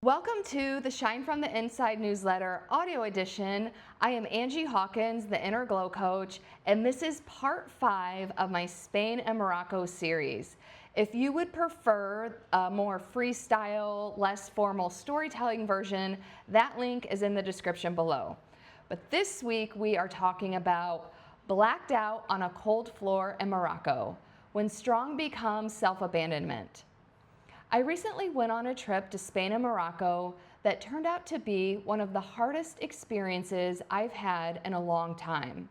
Welcome to the Shine from the Inside newsletter audio edition. I am Angie Hawkins, the Inner Glow Coach, and this is part 5 of my Spain and Morocco series. If you would prefer a more freestyle, less formal storytelling version, that link is in the description below. But this week we are talking about blacked out on a cold floor in Morocco, when strong becomes self-abandonment. I recently went on a trip to Spain and Morocco that turned out to be one of the hardest experiences I've had in a long time.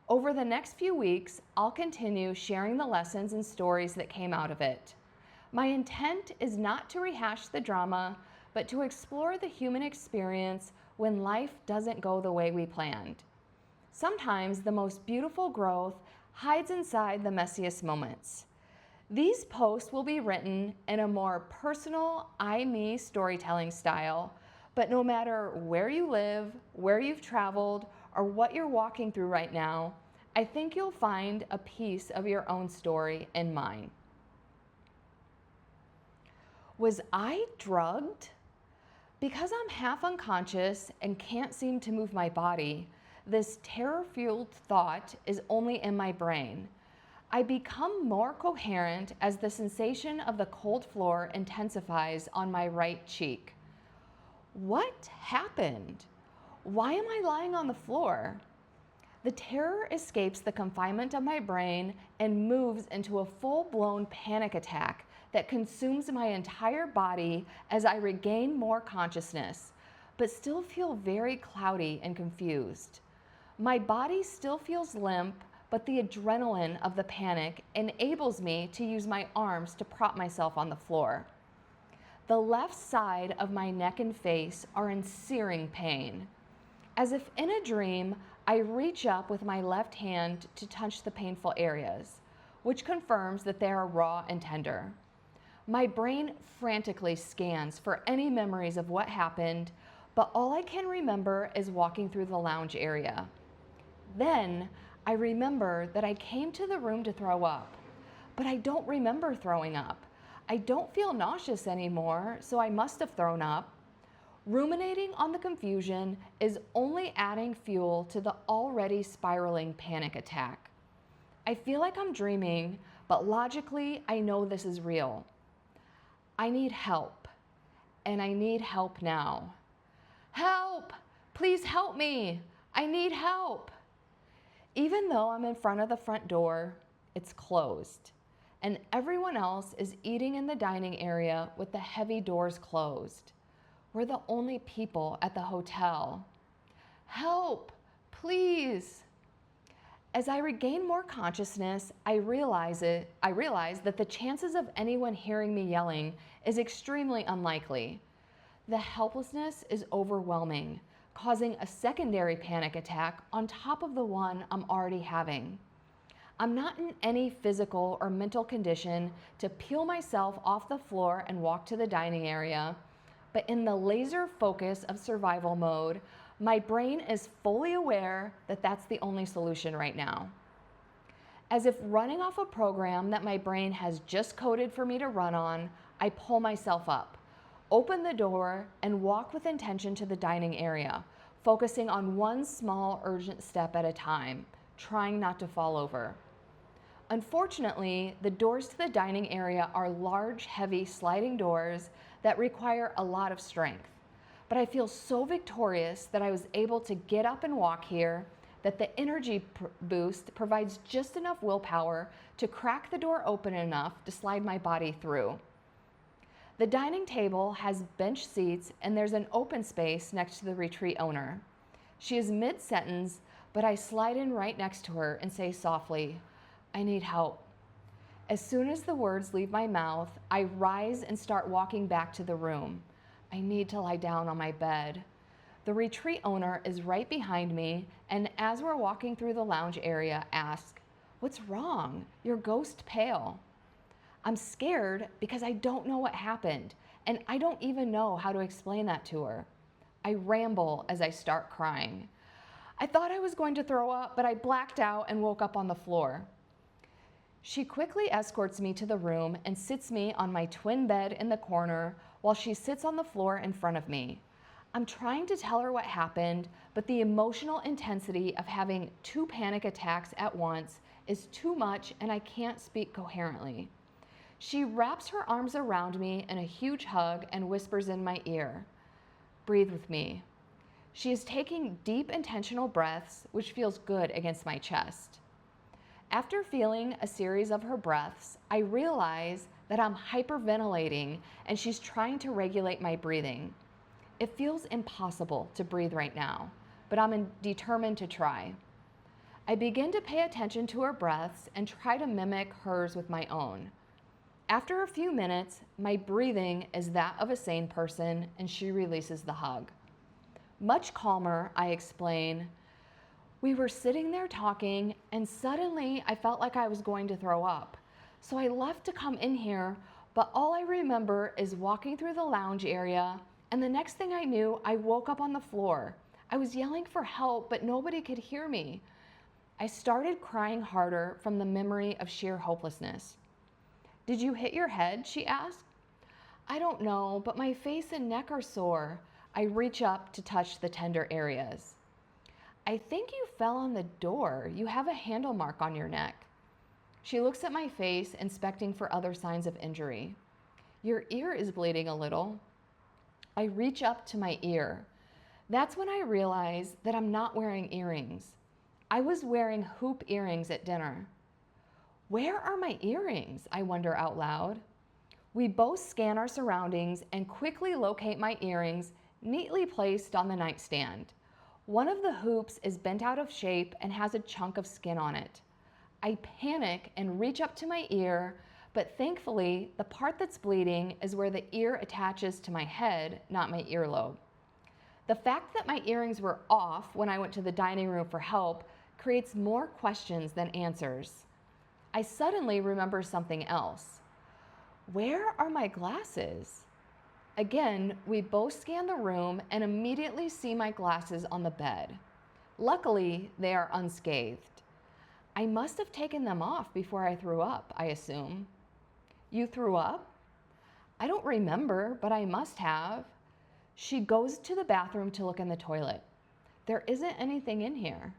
Over the next few weeks, I'll continue sharing the lessons and stories that came out of it. My intent is not to rehash the drama, but to explore the human experience when life doesn't go the way we planned. Sometimes the most beautiful growth hides inside the messiest moments. These posts will be written in a more personal, I-me storytelling style, but no matter where you live, where you've traveled, or what you're walking through right now, I think you'll find a piece of your own story in mine. Was I drugged? Because I'm half unconscious and can't seem to move my body, this terror-fueled thought is only in my brain. I become more coherent as the sensation of the cold floor intensifies on my right cheek. What happened? Why am I lying on the floor? The terror escapes the confinement of my brain and moves into a full-blown panic attack that consumes my entire body as I regain more consciousness, but still feel very cloudy and confused. My body still feels limp, but the adrenaline of the panic enables me to use my arms to prop myself on the floor. The left side of my neck and face are in searing pain. As if in a dream, I reach up with my left hand to touch the painful areas, which confirms that they are raw and tender. My brain frantically scans for any memories of what happened, but all I can remember is walking through the lounge area. Then, I remember that I came to the room to throw up, but I don't remember throwing up. I don't feel nauseous anymore, so I must have thrown up. Ruminating on the confusion is only adding fuel to the already spiraling panic attack. I feel like I'm dreaming, but logically, I know this is real. I need help, and I need help now. Help! Please help me! I need help! Even though I'm in front of the front door, it's closed, and everyone else is eating in the dining area with the heavy doors closed. We're the only people at the hotel. Help, please. As I regain more consciousness, I realize that the chances of anyone hearing me yelling is extremely unlikely. The helplessness is overwhelming, causing a secondary panic attack on top of the one I'm already having. I'm not in any physical or mental condition to peel myself off the floor and walk to the dining area, but in the laser focus of survival mode, my brain is fully aware that that's the only solution right now. As if running off a program that my brain has just coded for me to run on, I pull myself up, open the door, and walk with intention to the dining area, focusing on one small urgent step at a time, trying not to fall over. Unfortunately, the doors to the dining area are large, heavy sliding doors that require a lot of strength. But I feel so victorious that I was able to get up and walk here, that the energy boost provides just enough willpower to crack the door open enough to slide my body through. The dining table has bench seats and there's an open space next to the retreat owner. She is mid-sentence, but I slide in right next to her and say softly, "I need help." As soon as the words leave my mouth, I rise and start walking back to the room. I need to lie down on my bed. The retreat owner is right behind me, and as we're walking through the lounge area, asks, "What's wrong? You're ghost pale." I'm scared because I don't know what happened, and I don't even know how to explain that to her. I ramble as I start crying. I thought I was going to throw up, but I blacked out and woke up on the floor. She quickly escorts me to the room and sits me on my twin bed in the corner while she sits on the floor in front of me. I'm trying to tell her what happened, but the emotional intensity of having 2 panic attacks at once is too much and I can't speak coherently. She wraps her arms around me in a huge hug and whispers in my ear, "Breathe with me." She is taking deep, intentional breaths, which feels good against my chest. After feeling a series of her breaths, I realize that I'm hyperventilating and she's trying to regulate my breathing. It feels impossible to breathe right now, but I'm determined to try. I begin to pay attention to her breaths and try to mimic hers with my own. After a few minutes, my breathing is that of a sane person and she releases the hug. Much calmer, I explain, "We were sitting there talking and suddenly I felt like I was going to throw up. So I left to come in here, but all I remember is walking through the lounge area and the next thing I knew, I woke up on the floor. I was yelling for help, but nobody could hear me." I started crying harder from the memory of sheer hopelessness. "Did you hit your head?" she asked. "I don't know, but my face and neck are sore." I reach up to touch the tender areas. "I think you fell on the door. You have a handle mark on your neck." She looks at my face, inspecting for other signs of injury. "Your ear is bleeding a little." I reach up to my ear. That's when I realize that I'm not wearing earrings. I was wearing hoop earrings at dinner. "Where are my earrings?" I wonder out loud. We both scan our surroundings and quickly locate my earrings neatly placed on the nightstand. One of the hoops is bent out of shape and has a chunk of skin on it. I panic and reach up to my ear, but thankfully, the part that's bleeding is where the ear attaches to my head, not my earlobe. The fact that my earrings were off when I went to the dining room for help creates more questions than answers. I suddenly remember something else. Where are my glasses? Again, we both scan the room and immediately see my glasses on the bed. Luckily, they are unscathed. I must have taken them off before I threw up, I assume. "You threw up?" "I don't remember, but I must have." She goes to the bathroom to look in the toilet. "There isn't anything in here."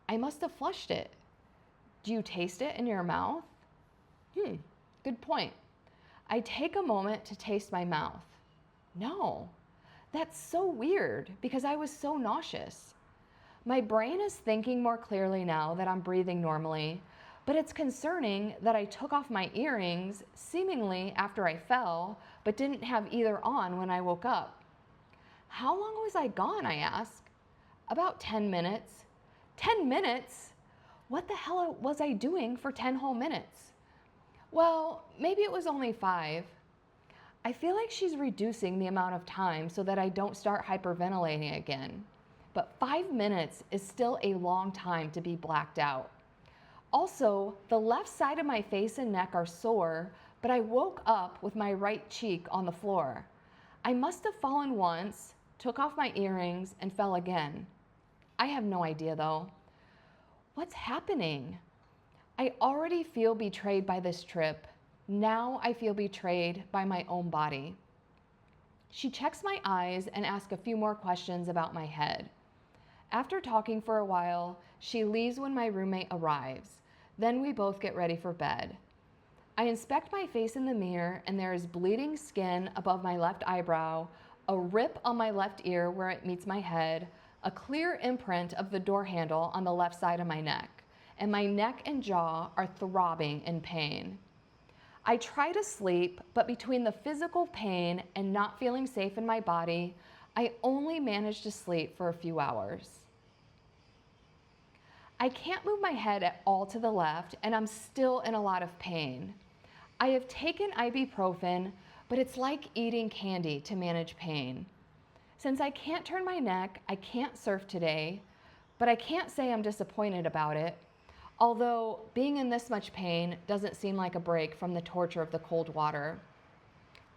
"I must have flushed it." "Do you taste it in your mouth?" Good point. I take a moment to taste my mouth. No, that's so weird because I was so nauseous. My brain is thinking more clearly now that I'm breathing normally, but it's concerning that I took off my earrings seemingly after I fell, but didn't have either on when I woke up. "How long was I gone?" I ask. "About 10 minutes. 10 minutes? What the hell was I doing for 10 whole minutes?" "Well, maybe it was only 5. I feel like she's reducing the amount of time so that I don't start hyperventilating again. But 5 minutes is still a long time to be blacked out. Also, the left side of my face and neck are sore, but I woke up with my right cheek on the floor. I must have fallen once, took off my earrings, and fell again. I have no idea though. What's happening? I already feel betrayed by this trip. Now I feel betrayed by my own body. She checks my eyes and asks a few more questions about my head. After talking for a while, she leaves when my roommate arrives. Then we both get ready for bed. I inspect my face in the mirror and there is bleeding skin above my left eyebrow, a rip on my left ear where it meets my head, a clear imprint of the door handle on the left side of my neck, and my neck and jaw are throbbing in pain. I try to sleep, but between the physical pain and not feeling safe in my body, I only manage to sleep for a few hours. I can't move my head at all to the left, and I'm still in a lot of pain. I have taken ibuprofen, but it's like eating candy to manage pain. Since I can't turn my neck, I can't surf today, but I can't say I'm disappointed about it, although being in this much pain doesn't seem like a break from the torture of the cold water.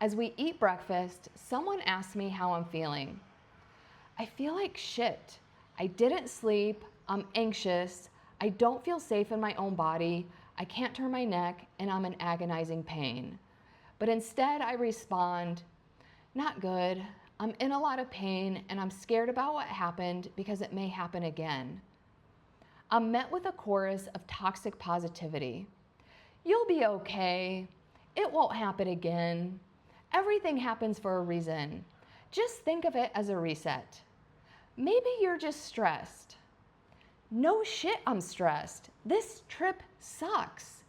As we eat breakfast, someone asks me how I'm feeling. I feel like shit. I didn't sleep, I'm anxious, I don't feel safe in my own body, I can't turn my neck, and I'm in agonizing pain. But instead I respond, Not good. I'm in a lot of pain and I'm scared about what happened because it may happen again. I'm met with a chorus of toxic positivity. You'll be okay. It won't happen again. Everything happens for a reason. Just think of it as a reset. Maybe you're just stressed. No shit, I'm stressed. This trip sucks.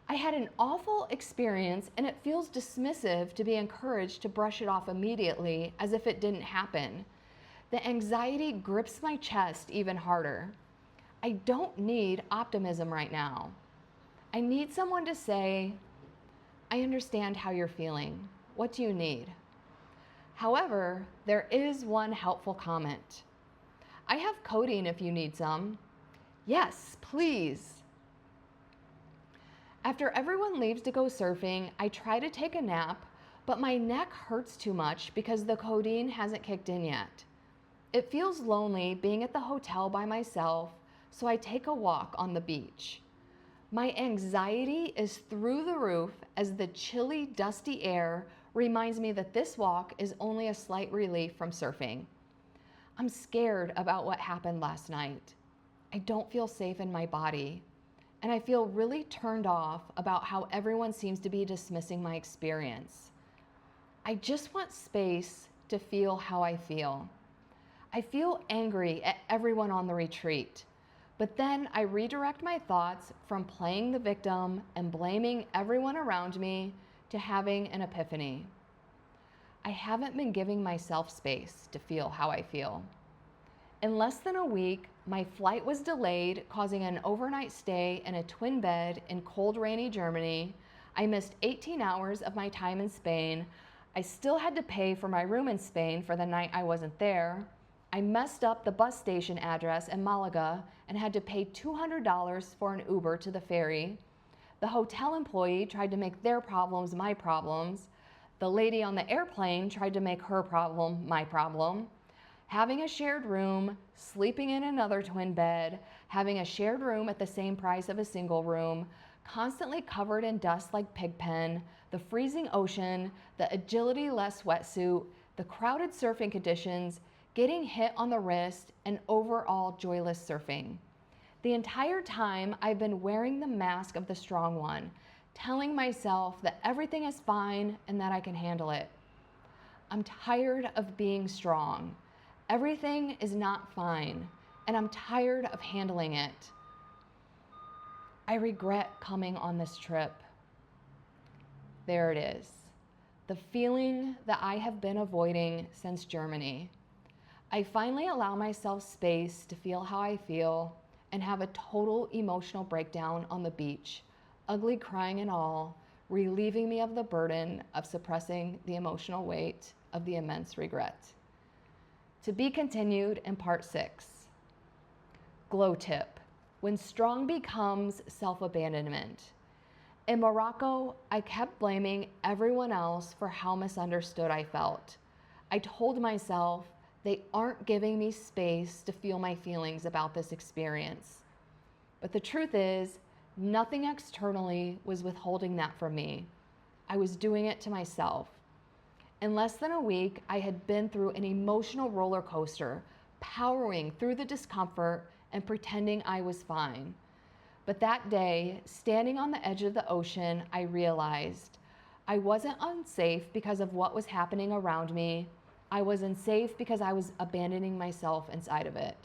I had an awful experience and it feels dismissive to be encouraged to brush it off immediately as if it didn't happen. The anxiety grips my chest even harder. I don't need optimism right now. I need someone to say, I understand how you're feeling. What do you need? However, there is one helpful comment. I have codeine if you need some. Yes, please. After everyone leaves to go surfing, I try to take a nap, but my neck hurts too much because the codeine hasn't kicked in yet. It feels lonely being at the hotel by myself, so I take a walk on the beach. My anxiety is through the roof as the chilly, dusty air reminds me that this walk is only a slight relief from surfing. I'm scared about what happened last night. I don't feel safe in my body, and I feel really turned off about how everyone seems to be dismissing my experience. I just want space to feel how I feel. I feel angry at everyone on the retreat. But then I redirect my thoughts from playing the victim and blaming everyone around me to having an epiphany. I haven't been giving myself space to feel how I feel. In less than a week, my flight was delayed, causing an overnight stay in a twin bed in cold, rainy Germany. I missed 18 hours of my time in Spain. I still had to pay for my room in Spain for the night I wasn't there. I messed up the bus station address in Malaga and had to pay $200 for an Uber to the ferry. The hotel employee tried to make their problems my problems. The lady on the airplane tried to make her problem my problem. Having a shared room, sleeping in another twin bed, having a shared room at the same price of a single room, constantly covered in dust like Pigpen, the freezing ocean, the agility-less wetsuit, the crowded surfing conditions, getting hit on the wrist, and overall joyless surfing. The entire time I've been wearing the mask of the strong one, telling myself that everything is fine and that I can handle it. I'm tired of being strong. Everything is not fine, and I'm tired of handling it. I regret coming on this trip. There it is. The feeling that I have been avoiding since Germany. I finally allow myself space to feel how I feel and have a total emotional breakdown on the beach, ugly crying and all, relieving me of the burden of suppressing the emotional weight of the immense regret. To be continued in part 6. Glow tip: when strong becomes self-abandonment. In Morocco, I kept blaming everyone else for how misunderstood I felt. I told myself they aren't giving me space to feel my feelings about this experience. But the truth is, nothing externally was withholding that from me. I was doing it to myself. In less than a week, I had been through an emotional roller coaster, powering through the discomfort and pretending I was fine. But that day, standing on the edge of the ocean, I realized I wasn't unsafe because of what was happening around me. I was unsafe because I was abandoning myself inside of it.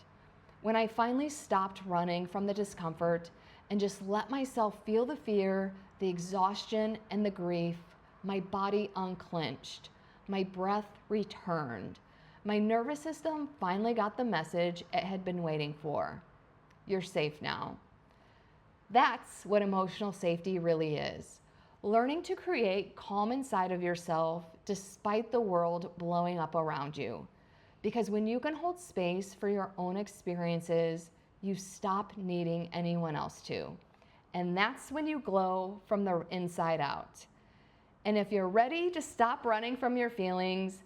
When I finally stopped running from the discomfort and just let myself feel the fear, the exhaustion, and the grief, my body unclenched. My breath returned. My nervous system finally got the message it had been waiting for. You're safe now. That's what emotional safety really is. Learning to create calm inside of yourself despite the world blowing up around you. Because when you can hold space for your own experiences, you stop needing anyone else to. And that's when you glow from the inside out. And if you're ready to stop running from your feelings,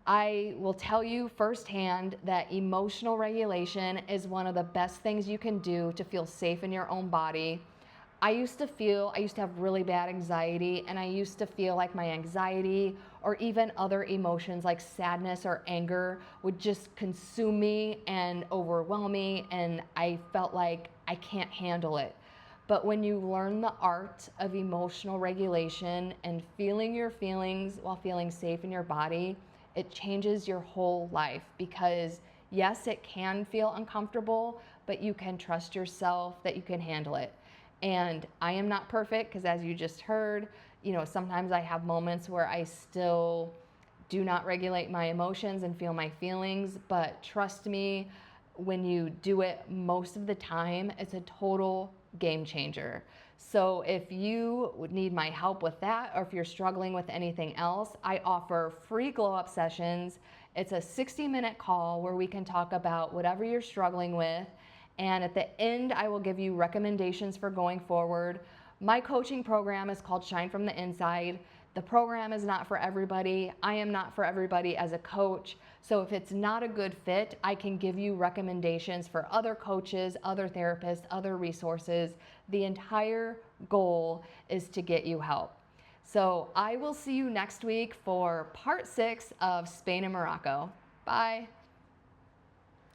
I will tell you firsthand that emotional regulation is one of the best things you can do to feel safe in your own body. I used to have really bad anxiety, and I used to feel like my anxiety or even other emotions like sadness or anger would just consume me and overwhelm me, and I felt like I can't handle it. But when you learn the art of emotional regulation and feeling your feelings while feeling safe in your body, it changes your whole life, because yes, it can feel uncomfortable, but you can trust yourself that you can handle it. And I am not perfect, because as you just heard, sometimes I have moments where I still do not regulate my emotions and feel my feelings, but trust me, when you do it most of the time, it's a total game changer. So if you would need my help with that, or if you're struggling with anything else, I offer free glow up sessions. It's a 60-minute call where we can talk about whatever you're struggling with. And at the end, I will give you recommendations for going forward. My coaching program is called Shine from the Inside. The program is not for everybody. I am not for everybody as a coach. So if it's not a good fit, I can give you recommendations for other coaches, other therapists, other resources. The entire goal is to get you help. So I will see you next week for part 6 of Spain and Morocco. Bye.